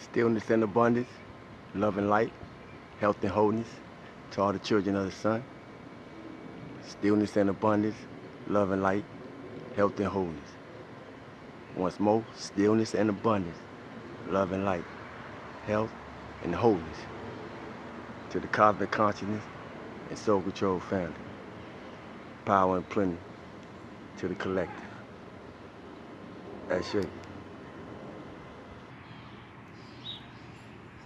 stillness and abundance, love and light, health and wholeness to all the children of the sun. Stillness and abundance, love and light, health and wholeness. Once more, stillness and abundance, love and light, health and wholeness to the cosmic consciousness and soul control family. Power and plenty to the collective. Ashe.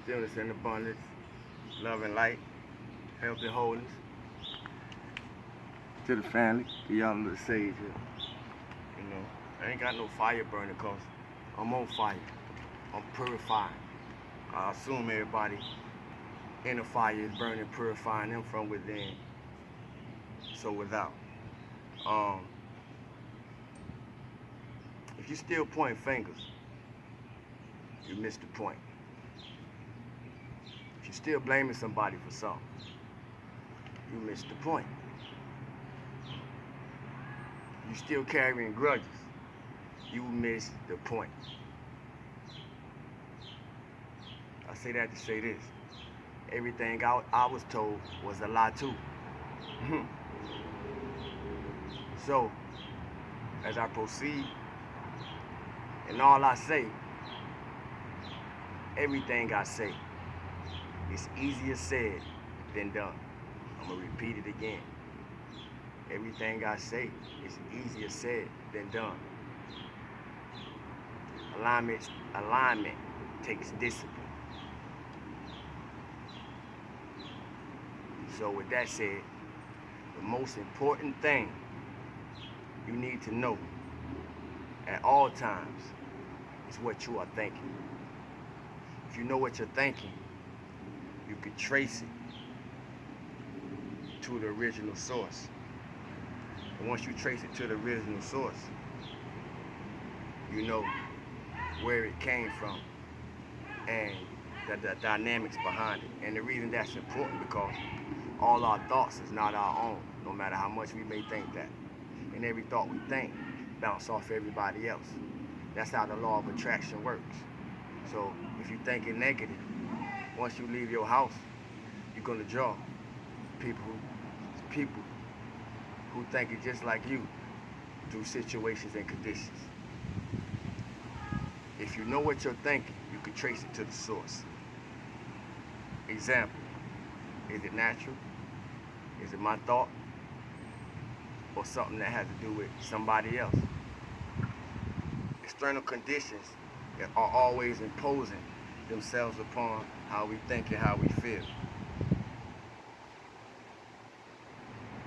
Stillness and abundance, love and light, health and wholeness to the family, to y'all little sage here. You know, I ain't got no fire burning cause I'm on fire. I'm purifying. I assume everybody in the fire is burning, purifying them from within. So without. If you still point fingers, you missed the point. If you're still blaming somebody for something, you missed the point. You still carrying grudges, you missed the point. I say that to say this. Everything I was told was a lie too. So, as I proceed, and all I say, everything I say, is easier said than done. I'm gonna repeat it again. Everything I say is easier said than done. Alignment takes discipline. So with that said, the most important thing you need to know at all times is what you are thinking. If you know what you're thinking, you can trace it to the original source. And once you trace it to the original source, you know where it came from and the dynamics behind it. And the reason that's important because all our thoughts is not our own, no matter how much we may think that. And every thought we think bounce off everybody else. That's how the law of attraction works. So if you're thinking negative, once you leave your house, you're gonna draw people who think it just like you through situations and conditions. If you know what you're thinking, you can trace it to the source. Example, is it natural? Is it my thought? Or something that has to do with somebody else? External conditions are always imposing themselves upon how we think and how we feel.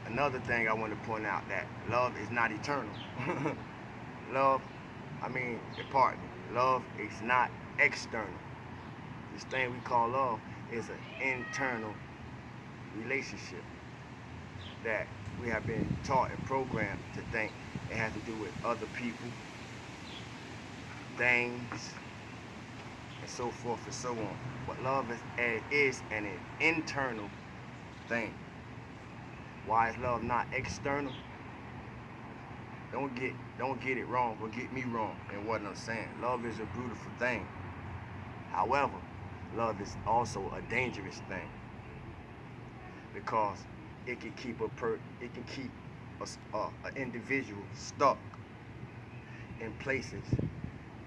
Another thing I want to point out that love is not eternal. Love is not external. This thing we call love is an internal relationship that we have been taught and programmed to think it has to do with other people, things, and so forth and so on. But love is an internal thing. Why is love not external? Don't get it wrong or get me wrong in what I'm saying. Love is a beautiful thing. However, love is also a dangerous thing because it can keep an individual stuck in places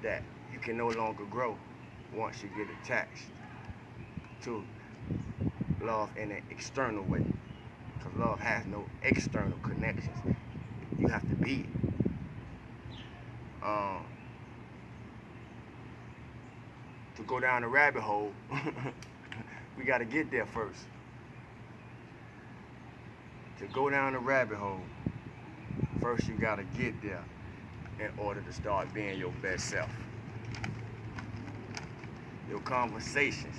that you can no longer grow once you get attached to love in an external way. Because love has no external connections. You have to be it. To go down the rabbit hole, we got to get there first. To go down the rabbit hole, first you got to get there in order to start being your best self. Your conversations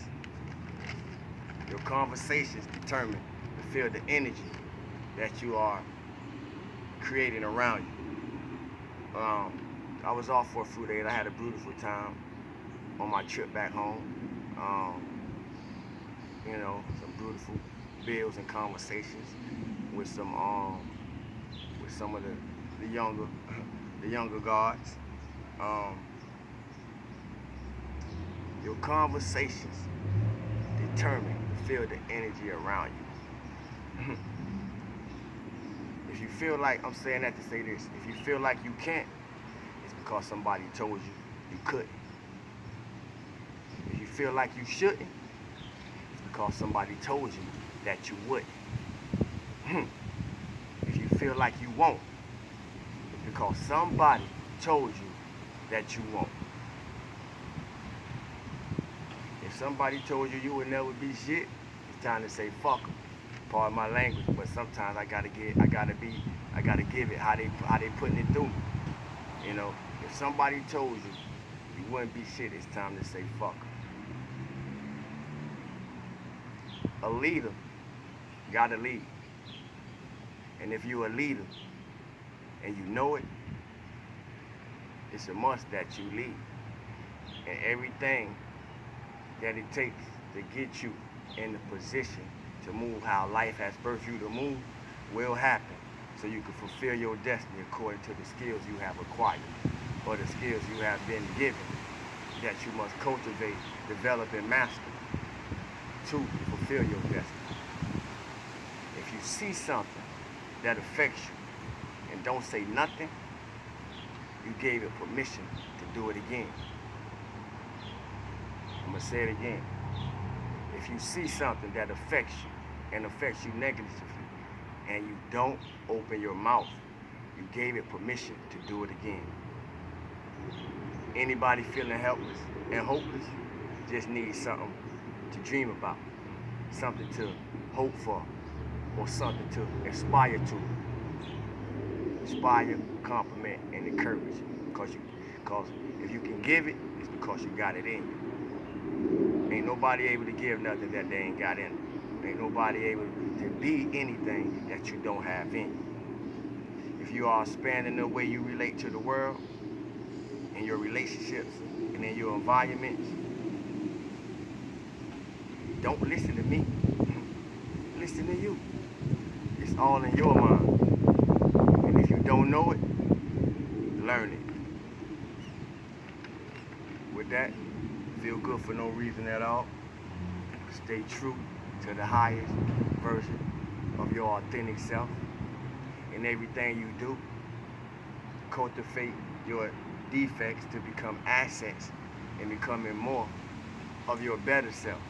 determine the field of energy that you are creating around you. I was off for a few days. I had a beautiful time on my trip back home. Some beautiful bills and conversations with some of the younger guards. Your conversations determine the field of energy around you. If you feel like, I'm saying that to say this, if you feel like you can't, it's because somebody told you you couldn't. If you feel like you shouldn't, it's because somebody told you that you wouldn't. If you feel like you won't, it's because somebody told you that you won't. If somebody told you you would never be shit, it's time to say fuck them. Pardon my language, but sometimes I gotta give it how they putting it through me. You know, if somebody told you you wouldn't be shit, it's time to say fuck them. A leader gotta lead. And if you're a leader and you know it, it's a must that you lead. And everything that it takes to get you in the position to move how life has birthed you to move will happen, so you can fulfill your destiny according to the skills you have acquired or the skills you have been given that you must cultivate, develop, and master to fulfill your destiny. If you see something that affects you and don't say nothing, you gave it permission to do it again. I'm gonna say it again. If you see something that affects you and affects you negatively and you don't open your mouth, you gave it permission to do it again. Anybody feeling helpless and hopeless just needs something to dream about, something to hope for, or something to aspire to. Inspire, compliment, and encourage. Because if you can give it, it's because you got it in you. Ain't nobody able to give nothing that they ain't got in them. Ain't nobody able to be anything that you don't have in you. If you are expanding the way you relate to the world, in your relationships, and in your environments, don't listen to me. Listen to you. It's all in your mind. And if you don't know it, learn it. With that, feel good for no reason at all. Stay true to the highest version of your authentic self. In everything you do, cultivate your defects to become assets and becoming more of your better self.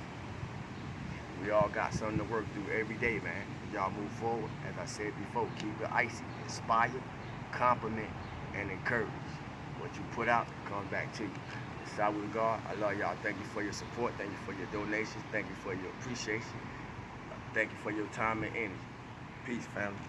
We all got something to work through every day, man. Y'all move forward. As I said before, keep it icy. Inspire, compliment, and encourage. What you put out comes back to you. Salute God. I love y'all. Thank you for your support. Thank you for your donations. Thank you for your appreciation. Thank you for your time and energy. Peace, family.